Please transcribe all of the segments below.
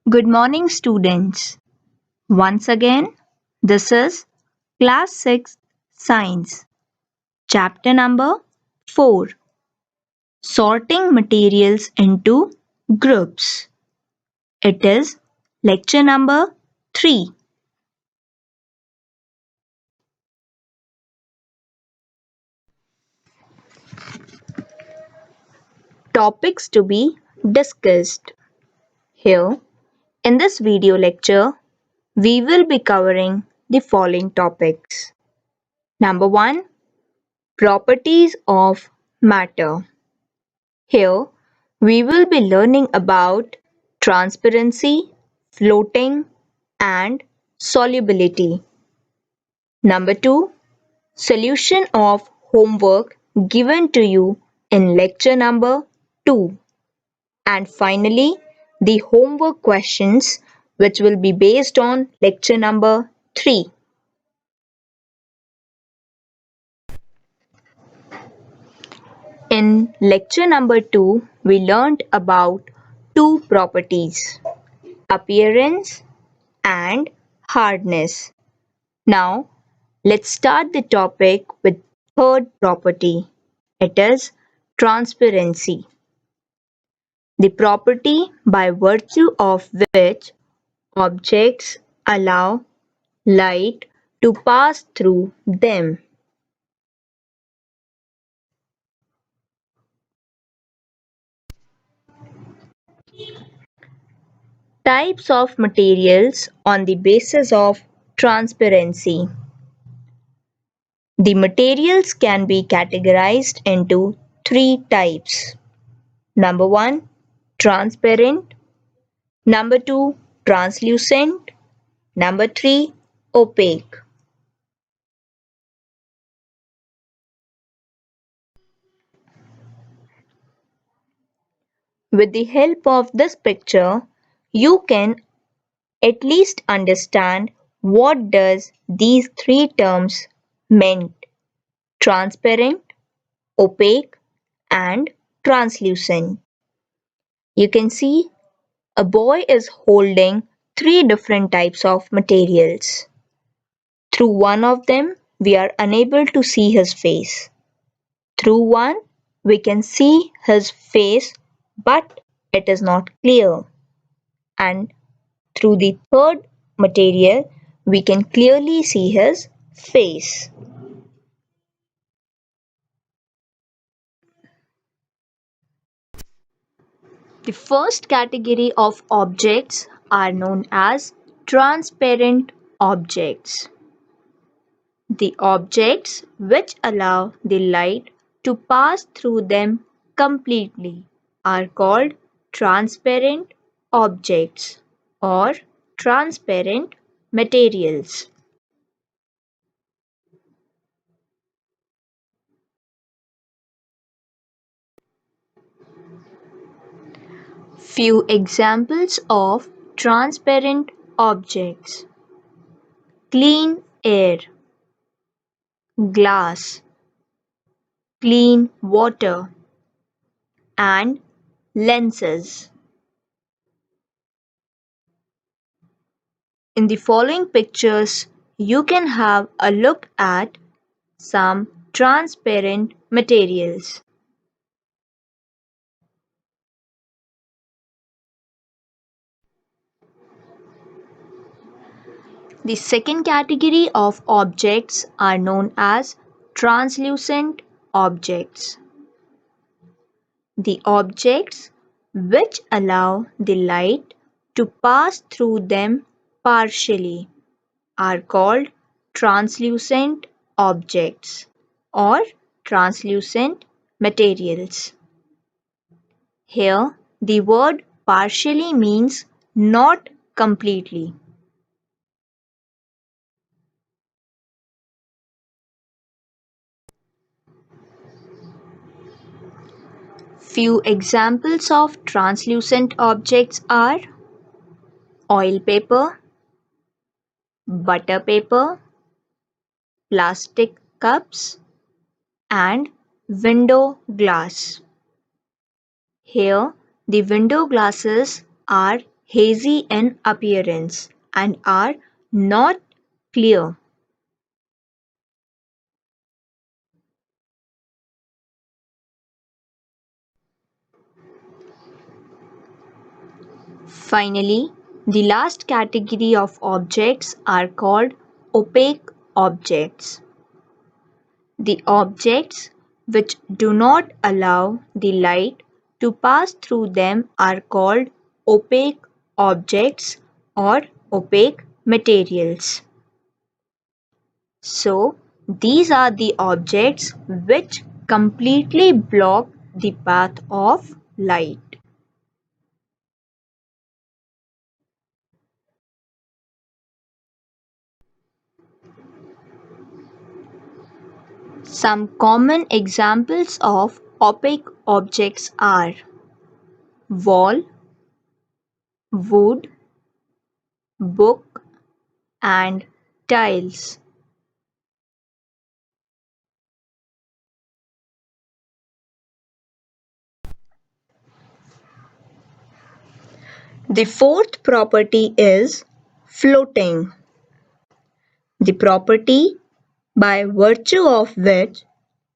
Good morning, students. Once again, this is Class 6 Science, Chapter number 4, Sorting Materials into Groups. It is lecture number 3. Topics to be discussed. Here, in this video lecture, we will be covering the following topics. Number 1, Properties of Matter. Here, we will be learning about transparency, floating, and solubility. Number 2, solution of homework given to you in lecture number 2. And finally, the homework questions which will be based on lecture number 3. In lecture number 2, we learned about two properties, appearance and hardness. Now, let's start the topic with third property. It is transparency. The property by virtue of which objects allow light to pass through them. Types of materials on the basis of transparency. The materials can be categorized into three types. Number 1, transparent. Number 2, translucent. Number 3, opaque. With the help of this picture, you can at least understand what does these three terms meant: transparent, opaque, and translucent. You can see a boy is holding three different types of materials. Through one of them, we are unable to see his face. Through one, we can see his face, but it is not clear. And through the third material, we can clearly see his face. The first category of objects are known as transparent objects. The objects which allow the light to pass through them completely are called transparent objects or transparent materials. Few examples of transparent objects: clean air, glass, clean water, and lenses. In the following pictures, you can have a look at some transparent materials. The second category of objects are known as translucent objects. The objects which allow the light to pass through them partially are called translucent objects or translucent materials. Here, the word partially means not completely. Few examples of translucent objects are oil paper, butter paper, plastic cups, and window glass. Here, the window glasses are hazy in appearance and are not clear. Finally, the last category of objects are called opaque objects. The objects which do not allow the light to pass through them are called opaque objects or opaque materials. So, these are the objects which completely block the path of light. Some common examples of opaque objects are wall, wood, book, and tiles. The fourth property is floating. The property by virtue of which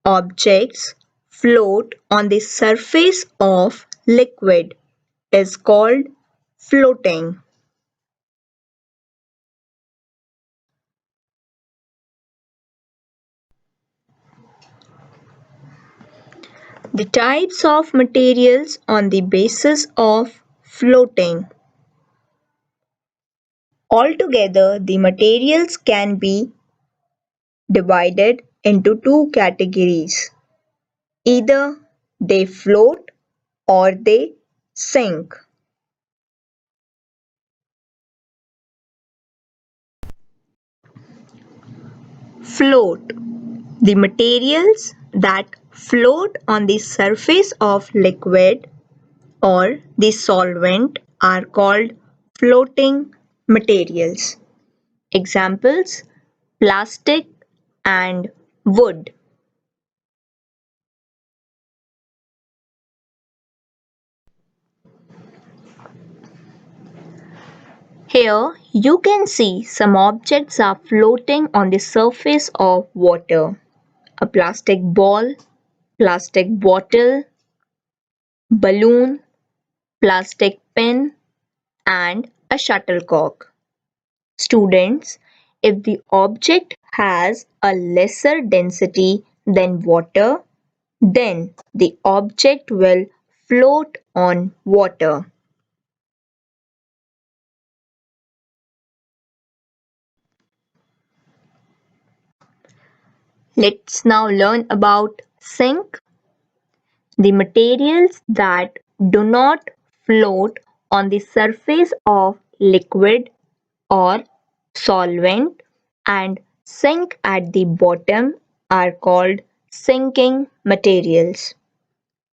objects float on the surface of liquid is called floating. The types of materials on the basis of floating. Altogether, the materials can be divided into two categories. Either they float or they sink. Float. The materials that float on the surface of liquid or the solvent are called floating materials. Examples: plastic and wood. Here you can see some objects are floating on the surface of water. A plastic ball, plastic bottle, balloon, plastic pen, and a shuttlecock. Students, if the object has a lesser density than water, then the object will float on water. Let's now learn about sink. The materials that do not float on the surface of liquid or solvent and sink at the bottom are called sinking materials.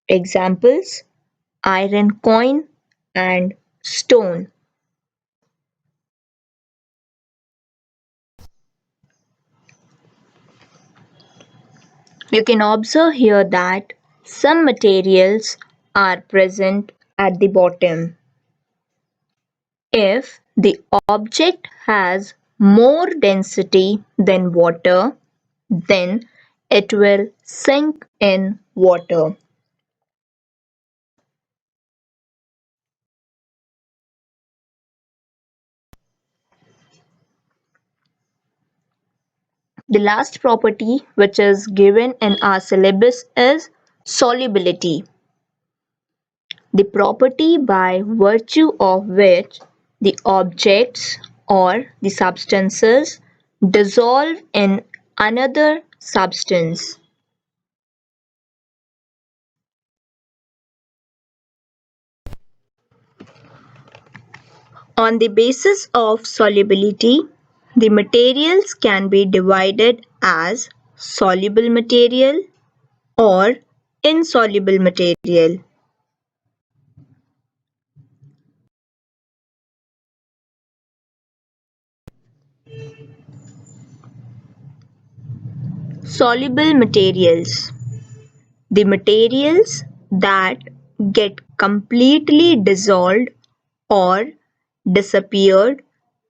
Examples: iron coin and stone. You can observe here that some materials are present at the bottom. If the object has more density than water, then it will sink in water. The last property which is given in our syllabus is solubility. The property by virtue of which the objects or the substances dissolve in another substance. On the basis of solubility, the materials can be divided as soluble material or insoluble material. Soluble materials. The materials that get completely dissolved or disappeared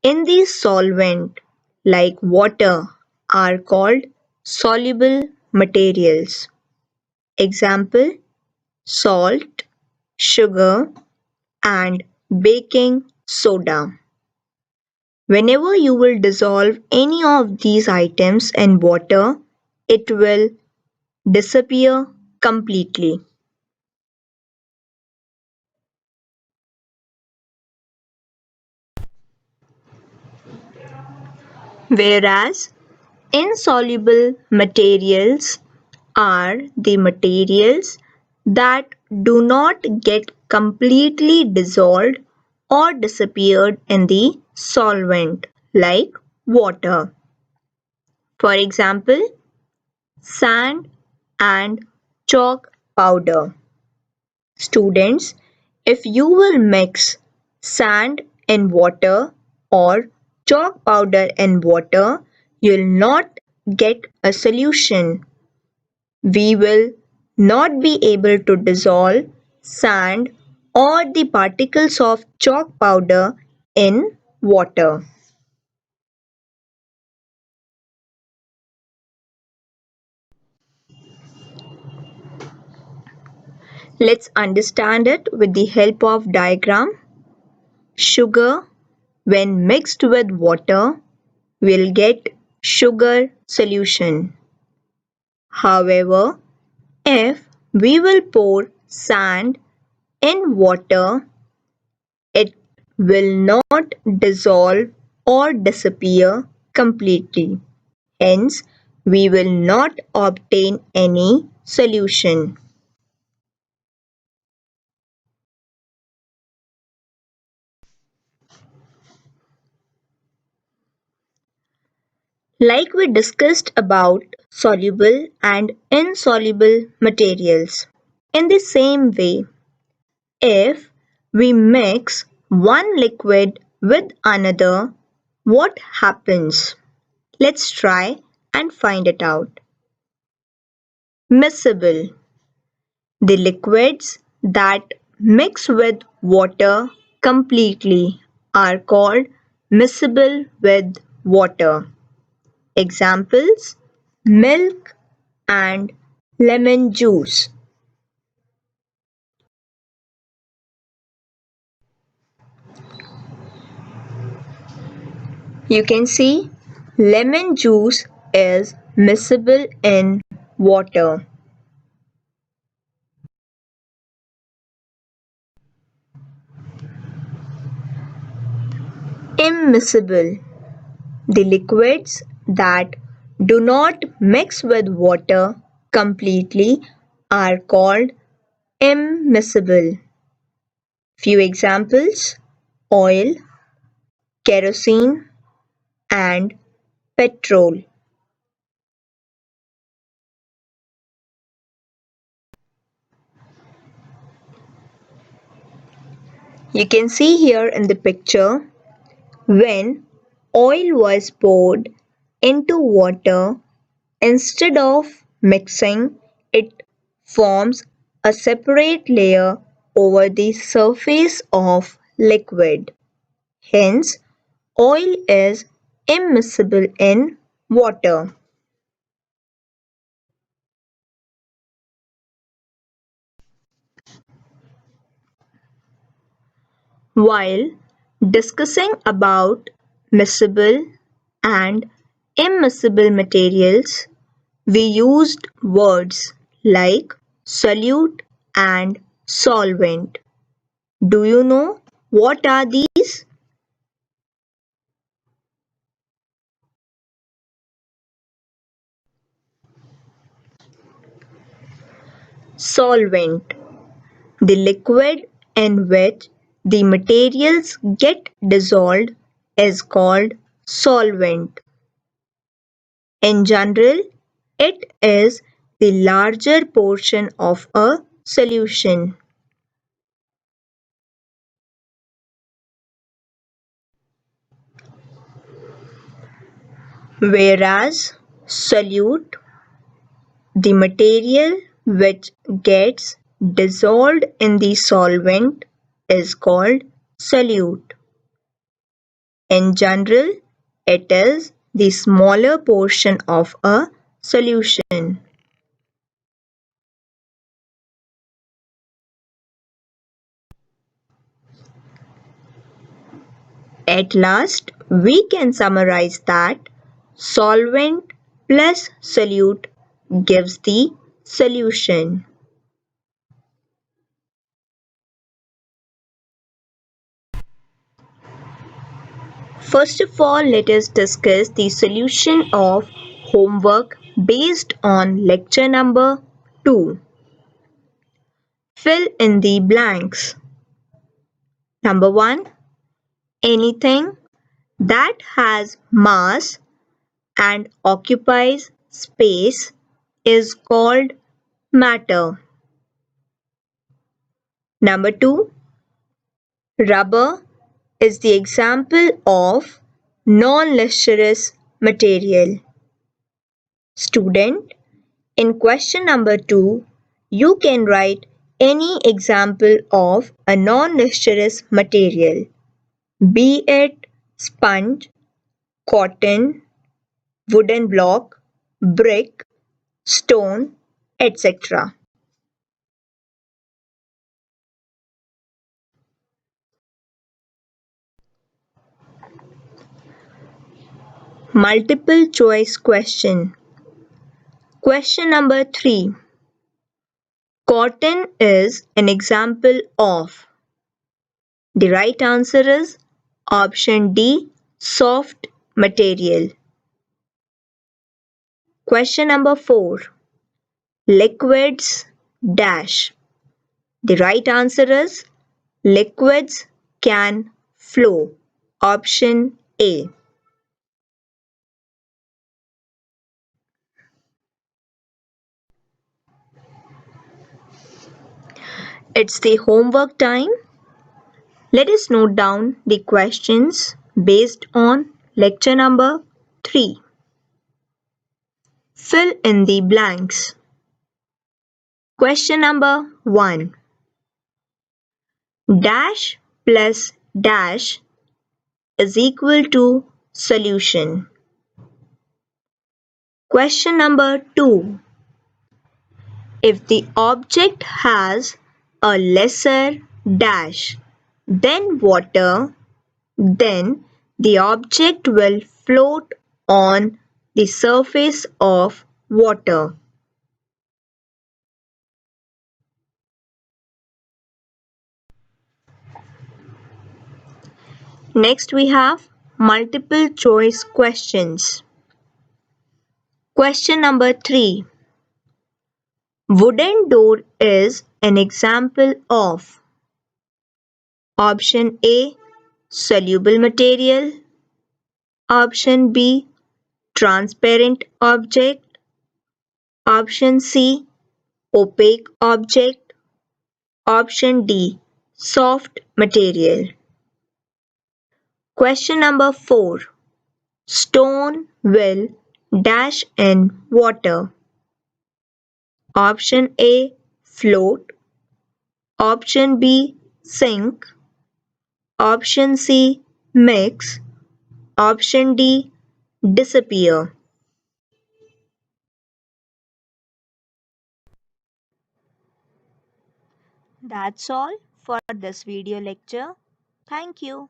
in the solvent like water are called soluble materials. Example: salt, sugar, and baking soda. Whenever you will dissolve any of these items in water, it will disappear completely. Whereas insoluble materials are the materials that do not get completely dissolved or disappeared in the solvent like water. For example, sand and chalk powder. Students, if you will mix sand in water or chalk powder in water, you will not get a solution. We will not be able to dissolve sand or the particles of chalk powder in water. Let's understand it with the help of diagram. Sugar, when mixed with water, will get sugar solution. However, if we will pour sand in water, it will not dissolve or disappear completely. Hence, we will not obtain any solution. Like we discussed about soluble and insoluble materials. In the same way, if we mix one liquid with another, what happens? Let's try and find it out. Miscible. The liquids that mix with water completely are called miscible with water. Examples: milk and lemon juice. You can see lemon juice is miscible in water. Immiscible. The liquids that do not mix with water completely are called immiscible. Few examples: oil, kerosene, and petrol. You can see here in the picture, when oil was poured into water, instead of mixing, it forms a separate layer over the surface of liquid. Hence, oil is immiscible in water. While discussing about miscible and immiscible materials, we used words like solute and solvent. Do you know what are these? Solvent. The liquid in which the materials get dissolved is called solvent. In general, it is the larger portion of a solution. Whereas solute, the material which gets dissolved in the solvent, is called solute. In general, it is the smaller portion of a solution. At last, we can summarize that solvent plus solute gives the solution. First of all, let us discuss the solution of homework based on lecture number 2. Fill in the blanks. Number 1. Anything that has mass and occupies space is called matter. Number 2. Rubber is the example of non-lustrous material. Student, in question number 2, you can write any example of a non-lustrous material, be it sponge, cotton, wooden block, brick, stone, etc. Multiple choice question. Question number 3. Cotton is an example of. The right answer is option D, soft material. Question number 4. Liquids dash. The right answer is liquids can flow. Option A. It's the homework time. Let us note down the questions based on lecture number 3. Fill in the blanks. Question number 1. Dash plus dash is equal to solution. Question number 2. If the object has a lesser dash than water, then the object will float on the surface of water. Next we have multiple choice questions. Question number 3. Wooden door is an example of. Option A, soluble material. Option B, transparent object. Option C, opaque object. Option D, soft material. Question number 4. Stone will dash in water. Option A, float. Option B, sink. Option C, mix. Option D, disappear. That's all for this video lecture. Thank you.